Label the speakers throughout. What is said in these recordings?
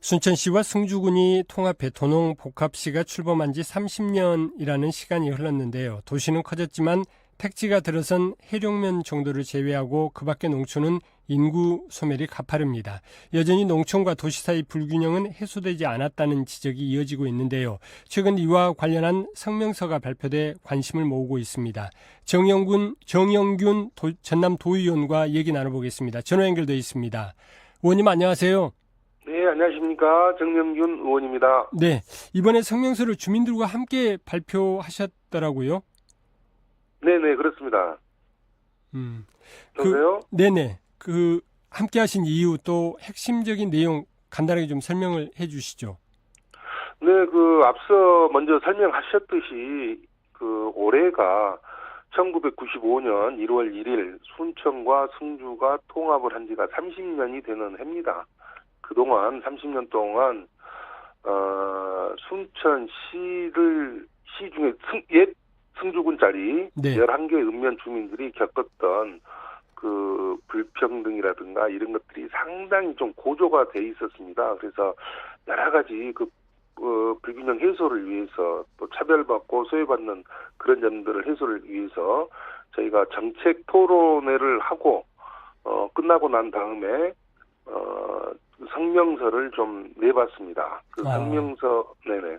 Speaker 1: 순천시와 승주군이 통합해 도농복합시가 출범한 지 30년이라는 시간이 흘렀는데요. 도시는 커졌지만 택지가 들어선 해룡면 정도를 제외하고 그 밖의 농촌은 인구 소멸이 가파릅니다. 여전히 농촌과 도시 사이 불균형은 해소되지 않았다는 지적이 이어지고 있는데요. 최근 이와 관련한 성명서가 발표돼 관심을 모으고 있습니다. 정영균 전남 도의원과 얘기 나눠보겠습니다. 전화 연결되어 있습니다. 의원님 안녕하세요.
Speaker 2: 네, 안녕하십니까. 정영균 의원입니다.
Speaker 1: 네, 이번에 성명서를 주민들과 함께 발표하셨더라고요.
Speaker 2: 네네, 그렇습니다. 여보세요?
Speaker 1: 네네. 함께 하신 이유 또 핵심적인 내용 간단하게 좀 설명을 해 주시죠.
Speaker 2: 네, 앞서 먼저 설명하셨듯이, 올해가 1995년 1월 1일 순천과 승주가 통합을 한 지가 30년이 되는 해입니다. 그동안 30년 동안, 순천시를, 시 중에 옛 승주군짜리
Speaker 1: 네.
Speaker 2: 11개 읍면 주민들이 겪었던 불평등이라든가 이런 것들이 상당히 좀 고조가 돼 있었습니다. 그래서 여러 가지 불균형 해소를 위해서 또 차별받고 소외받는 그런 점들을 해소를 위해서 저희가 정책 토론회를 하고 끝나고 난 다음에 성명서를 좀 내봤습니다. 성명서 네네.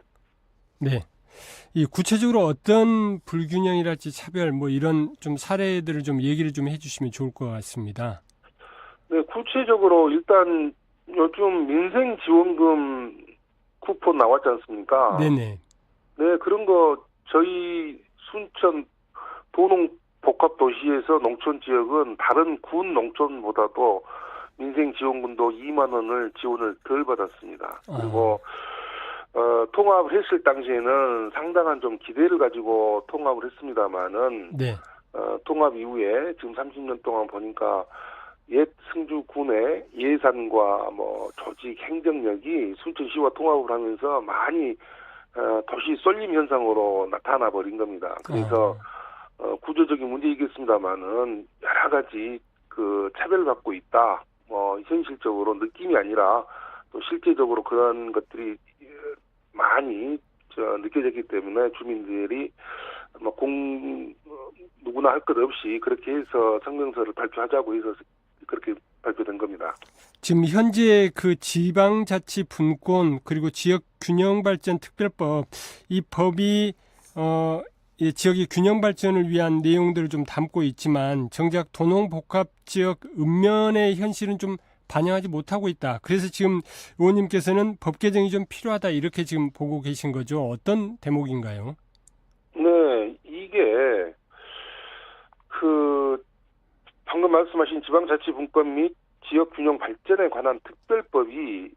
Speaker 1: 네. 이 구체적으로 어떤 불균형이랄지 차별 이런 좀 사례들을 좀 얘기를 좀 해주시면 좋을 것 같습니다.
Speaker 2: 네, 구체적으로 일단 요즘 민생지원금 쿠폰 나왔지 않습니까?
Speaker 1: 네네.
Speaker 2: 네, 그런 거 저희 순천 도농복합도시에서 농촌 지역은 다른 군 농촌보다도 민생지원금도 2만 원을 지원을 덜 받았습니다. 그리고 통합을 했을 당시에는 상당한 좀 기대를 가지고 통합을 했습니다만은,
Speaker 1: 네.
Speaker 2: 통합 이후에 지금 30년 동안 보니까 옛 승주군의 예산과 조직 행정력이 순천시와 통합을 하면서 많이, 도시 쏠림 현상으로 나타나 버린 겁니다. 그래서, 구조적인 문제이겠습니다만은 여러 가지 차별받고 있다. 현실적으로 느낌이 아니라 또 실제적으로 그런 것들이 많이 느껴졌기 때문에 주민들이 누구나 할 것 없이 그렇게 해서 성명서를 발표하자고 해서 그렇게 발표된 겁니다.
Speaker 1: 지금 현재 지방자치 분권 그리고 지역균형발전특별법 이 법이 이 지역의 균형 발전을 위한 내용들을 좀 담고 있지만 정작 도농복합지역 읍면의 현실은 좀 반영하지 못하고 있다. 그래서 지금 의원님께서는 법 개정이 좀 필요하다 이렇게 지금 보고 계신 거죠. 어떤 대목인가요?
Speaker 2: 네, 이게 방금 말씀하신 지방자치분권 및 지역균형 발전에 관한 특별법이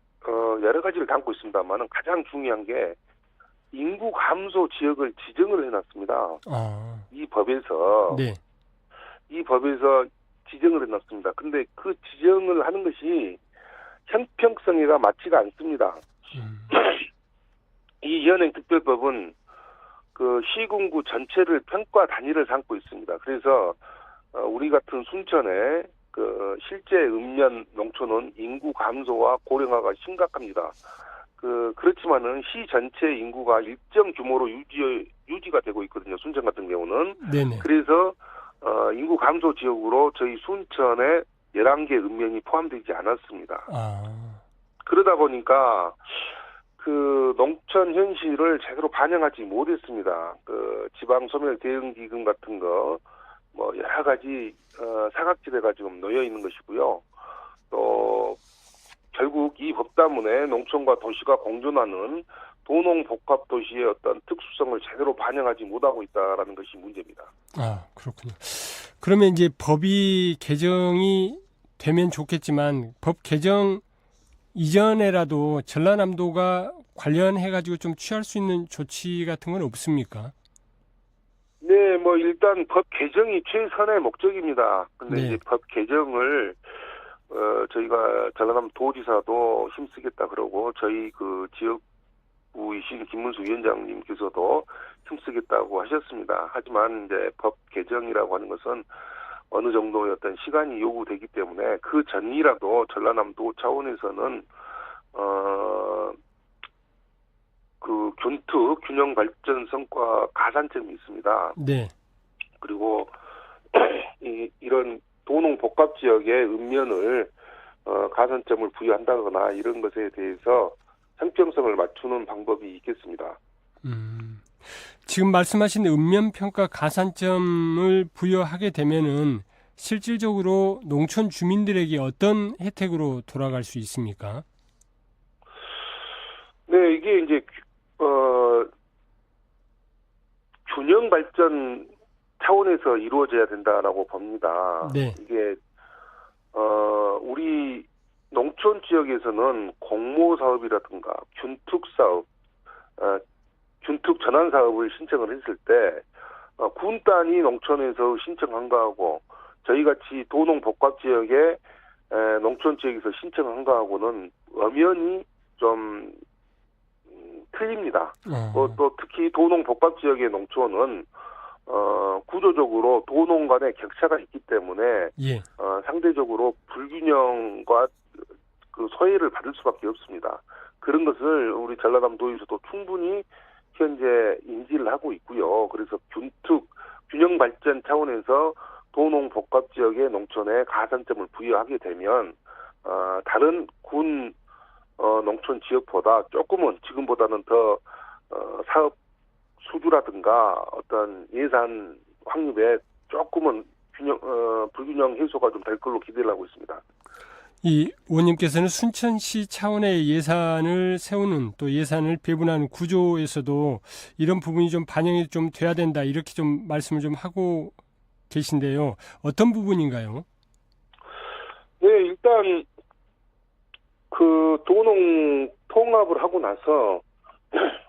Speaker 2: 여러 가지를 담고 있습니다만 가장 중요한 게 인구 감소 지역을 지정을 해놨습니다. 이 법에서
Speaker 1: 네.
Speaker 2: 이 법에서 지정을 해놨습니다. 근데 그 지정을 하는 것이 형평성에가 맞지가 않습니다. 이 현행 특별법은 시군구 전체를 평가 단위를 삼고 있습니다. 그래서 우리 같은 순천의 실제 읍면 농촌은 인구 감소와 고령화가 심각합니다. 그렇지만은 시 전체 인구가 일정 규모로 유지가 되고 있거든요. 순천 같은 경우는.
Speaker 1: 네네.
Speaker 2: 그래서 인구 감소 지역으로 저희 순천의 11개 읍면이 포함되지 않았습니다. 그러다 보니까 농촌 현실을 제대로 반영하지 못했습니다. 지방소멸 대응기금 같은 거 여러 가지 사각지대가 지금 놓여 있는 것이고요. 또 결국 이 법 때문에 농촌과 도시가 공존하는 도농복합도시의 어떤 특수성을 제대로 반영하지 못하고 있다라는 것이 문제입니다.
Speaker 1: 그렇군요. 그러면 이제 법이 개정이 되면 좋겠지만 법 개정 이전에라도 전라남도가 관련해가지고 좀 취할 수 있는 조치 같은 건 없습니까?
Speaker 2: 네, 일단 법 개정이 최선의 목적입니다. 근데
Speaker 1: 네.
Speaker 2: 이제 법 개정을 저희가 전라남도 도지사도 힘쓰겠다 그러고 저희 지역구이신 김문수 위원장님께서도 힘쓰겠다고 하셨습니다. 하지만 이제 법 개정이라고 하는 것은 어느 정도의 어떤 시간이 요구되기 때문에 그 전이라도 전라남도 차원에서는 그 균특 균형 발전 성과 가산점이 있습니다.
Speaker 1: 네.
Speaker 2: 그리고 이런 도농 복합 지역의 읍면을 가산점을 부여한다거나 이런 것에 대해서 형평성을 맞추는 방법이 있겠습니다.
Speaker 1: 지금 말씀하신 읍면평가 가산점을 부여하게 되면은 실질적으로 농촌 주민들에게 어떤 혜택으로 돌아갈 수 있습니까?
Speaker 2: 네, 이게 이제 균형 발전 차원에서 이루어져야 된다라고 봅니다.
Speaker 1: 네.
Speaker 2: 이게 우리 농촌 지역에서는 공모 사업이라든가 균특 사업, 균특 전환 사업을 신청을 했을 때 군 단위 농촌에서 신청한 거하고 저희 같이 도농 복합 지역의 농촌 지역에서 신청한 거하고는 엄연히 좀 틀립니다. 또 특히 도농 복합 지역의 농촌은 구조적으로 도농 간의 격차가 있기 때문에
Speaker 1: 예.
Speaker 2: 상대적으로 불균형과 그 소외를 받을 수밖에 없습니다. 그런 것을 우리 전라남 도에서도 충분히 현재 인지를 하고 있고요. 그래서 균형 발전 차원에서 도농 복합 지역의 농촌에 가산점을 부여하게 되면 다른 군 농촌 지역보다 조금은 지금보다는 더 사업 수주라든가 어떤 예산 확립에 조금은 불균형 해소가 좀 될 걸로 기대를 하고 있습니다.
Speaker 1: 이 의원님께서는 순천시 차원의 예산을 세우는 또 예산을 배분하는 구조에서도 이런 부분이 좀 반영이 좀 돼야 된다 이렇게 좀 말씀을 좀 하고 계신데요. 어떤 부분인가요?
Speaker 2: 네, 일단 그 도농 통합을 하고 나서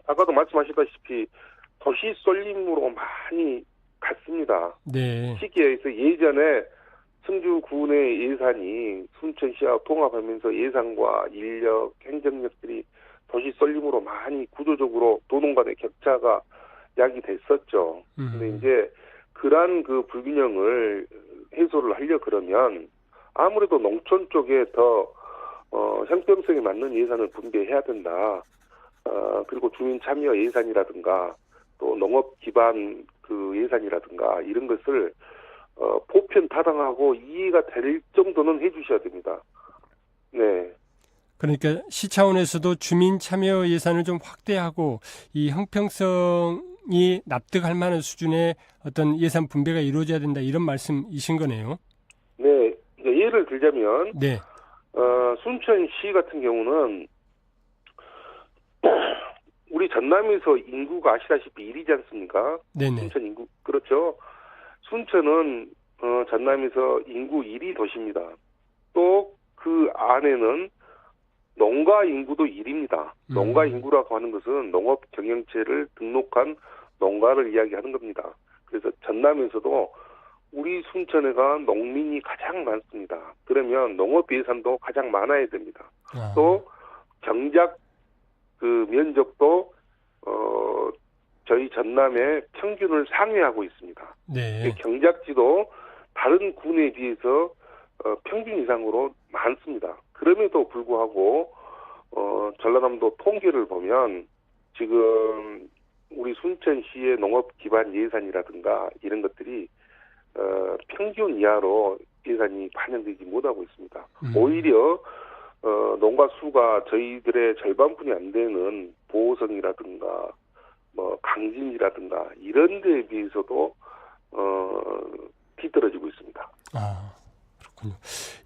Speaker 2: 아까도 말씀하셨다시피 도시 쏠림으로 많이 갔습니다.
Speaker 1: 네.
Speaker 2: 시기에서 예전에 성주군의 예산이 순천시와 통합하면서 예산과 인력, 행정력들이 도시 쏠림으로 많이 구조적으로 도농 간의 격차가 야기됐었죠. 근데 이제 그러한 그 불균형을 해소를 하려 그러면 아무래도 농촌 쪽에 더 형평성에 맞는 예산을 분배해야 된다. 그리고 주민 참여 예산이라든가 또 농업 기반 그 예산이라든가 이런 것을 보편 타당하고 이해가 될 정도는 해주셔야 됩니다. 네.
Speaker 1: 그러니까 시 차원에서도 주민 참여 예산을 좀 확대하고 이 형평성이 납득할 만한 수준의 어떤 예산 분배가 이루어져야 된다 이런 말씀이신 거네요.
Speaker 2: 네. 예를 들자면
Speaker 1: 네.
Speaker 2: 순천시 같은 경우는 우리 전남에서 인구가 아시다시피 1위지 않습니까?
Speaker 1: 네네.
Speaker 2: 순천 인구 그렇죠. 순천은 전남에서 인구 1위 도시입니다. 또 그 안에는 농가 인구도 1위입니다. 농가 인구라고 하는 것은 농업 경영체를 등록한 농가를 이야기하는 겁니다. 그래서 전남에서도 우리 순천에가 농민이 가장 많습니다. 그러면 농업 예산도 가장 많아야 됩니다. 또 경작 그 면적도 저희 전남의 평균을 상회하고 있습니다.
Speaker 1: 네.
Speaker 2: 경작지도 다른 군에 비해서 평균 이상으로 많습니다. 그럼에도 불구하고 전라남도 통계를 보면 지금 우리 순천시의 농업 기반 예산이라든가 이런 것들이 평균 이하로 예산이 반영되지 못하고 있습니다. 오히려 농가 수가 저희들의 절반뿐이 안 되는 보호성이라든가 뭐 강진이라든가 이런 데에 비해서도 뒤떨어지고 있습니다.
Speaker 1: 아, 그렇군요.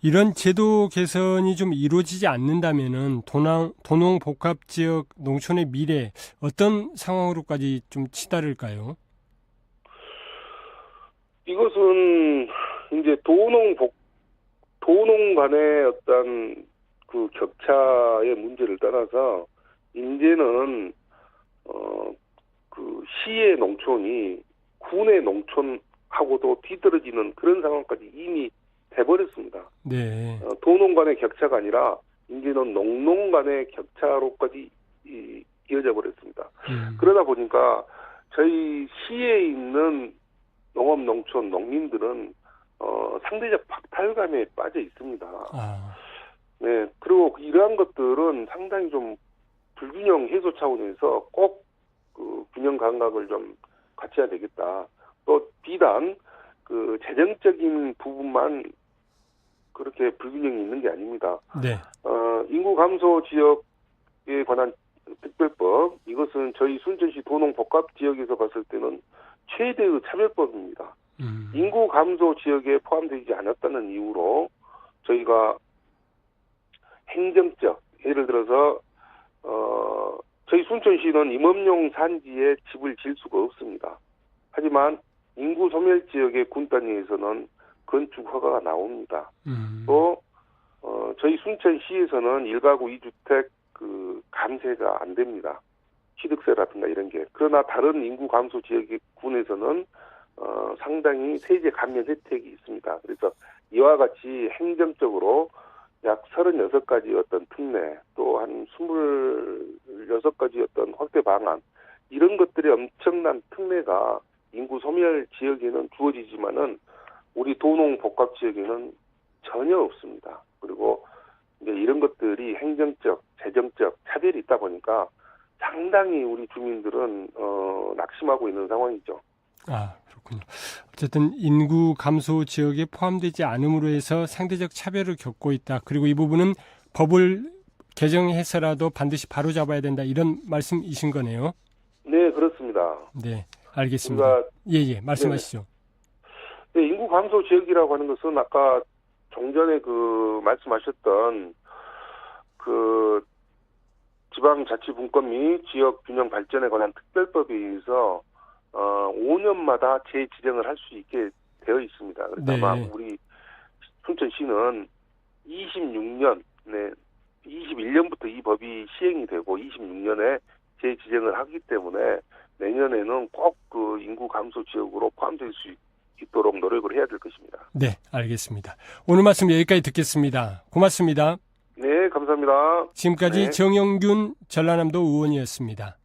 Speaker 1: 이런 제도 개선이 좀 이루어지지 않는다면은 도농 복합 지역 농촌의 미래 어떤 상황으로까지 좀 치달을까요?
Speaker 2: 이것은 이제 도농 간의 어떤 그 격차의 문제를 떠나서 이제는 그 시의 농촌이 군의 농촌하고도 뒤떨어지는 그런 상황까지 이미 돼버렸습니다.
Speaker 1: 네.
Speaker 2: 도농 간의 격차가 아니라 이제는 농농 간의 격차로까지 이어져 버렸습니다. 그러다 보니까 저희 시에 있는 농업 농촌 농민들은 상대적 박탈감에 빠져 있습니다. 네, 그리고 이러한 것들은 상당히 좀 불균형 해소 차원에서 꼭 그 균형 감각을 좀 갖춰야 되겠다. 또 비단 그 재정적인 부분만 그렇게 불균형이 있는 게 아닙니다.
Speaker 1: 네.
Speaker 2: 인구 감소 지역에 관한 특별법, 이것은 저희 순천시 도농 복합 지역에서 봤을 때는 최대의 차별법입니다. 인구 감소 지역에 포함되지 않았다는 이유로 저희가 행정적, 예를 들어서 저희 순천시는 임업용 산지에 집을 지을 수가 없습니다. 하지만 인구 소멸 지역의 군 단위에서는 건축 허가가 나옵니다. 또 저희 순천시에서는 1가구 2주택 그 감세가 안 됩니다. 취득세라든가 이런 게. 그러나 다른 인구 감소 지역의 군에서는 상당히 세제 감면 혜택이 있습니다. 그래서 이와 같이 행정적으로 약 36가지 어떤 특례, 또 한 26가지 어떤 확대 방안, 이런 것들이 엄청난 특례가 인구 소멸 지역에는 주어지지만은 우리 도농 복합 지역에는 전혀 없습니다. 그리고 이제 이런 것들이 행정적, 재정적 차별이 있다 보니까 상당히 우리 주민들은 낙심하고 있는 상황이죠.
Speaker 1: 아, 그렇군요. 어쨌든 인구 감소 지역에 포함되지 않음으로 해서 상대적 차별을 겪고 있다. 그리고 이 부분은 법을 개정해서라도 반드시 바로잡아야 된다. 이런 말씀이신 거네요.
Speaker 2: 네, 그렇습니다.
Speaker 1: 네, 알겠습니다. 예, 말씀하시죠.
Speaker 2: 네, 인구 감소 지역이라고 하는 것은 아까 종전에 그 말씀하셨던 그 지방자치분권 및 지역균형 발전에 관한 특별법에 의해서 5년마다 재지정을 할 수 있게 되어 있습니다. 그래서
Speaker 1: 네.
Speaker 2: 아마 우리 순천시는 26년, 21년부터 이 법이 시행이 되고 26년에 재지정을 하기 때문에 내년에는 꼭 그 인구 감소 지역으로 포함될 수 있도록 노력을 해야 될 것입니다.
Speaker 1: 네, 알겠습니다. 오늘 말씀 여기까지 듣겠습니다. 고맙습니다.
Speaker 2: 네, 감사합니다.
Speaker 1: 지금까지
Speaker 2: 네.
Speaker 1: 정영균 전라남도 의원이었습니다.